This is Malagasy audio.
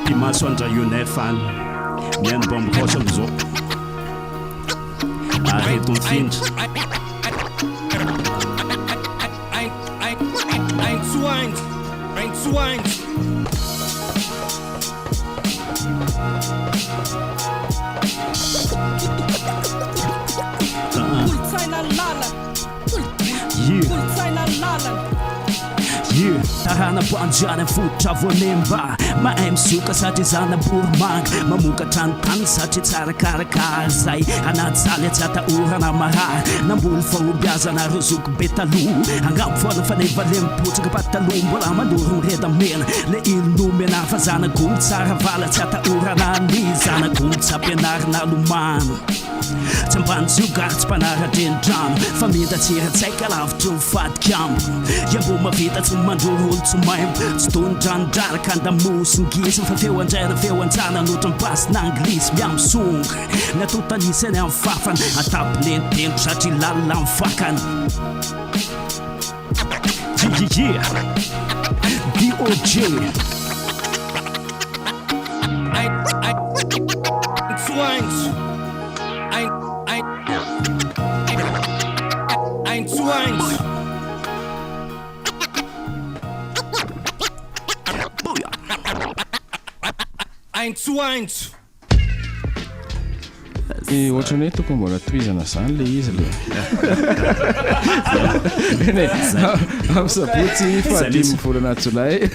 Pimasoandra Yonefan miano bambokosa amizao areto mifindra tahana boanjana fototra voanemba mahay misioka satria zana boromanga mamokatra ny tany satria tsara karakara zay anaty saly tsy atahorana mahary namboly faombiazana rozoko be taloha angamo foana fanevale mipotsaka pataloha mbola mandoro mireda mena le ilnomena fa zanagolo tsara vala tsy atahorana ny zanagolo tsy ampianarina lomano tsy ambany ziogary tsy mpanara-drendrano fa mindatsiratsaika lavitry ny fadikamo iambo mavita tsy mandroro olo tsy maimbo tsy tonondranodraraka andamosy ngisy fa feo andraina feo anjana notra mipasina anglisy miamsonga natotanisany amin'ny fafana atapolenitentro satria lalina amin'ny fakany DIOJAY ohatrany hoe tokony mbola toizana zany le izy le amin'ny sabotsy 15 volana jolay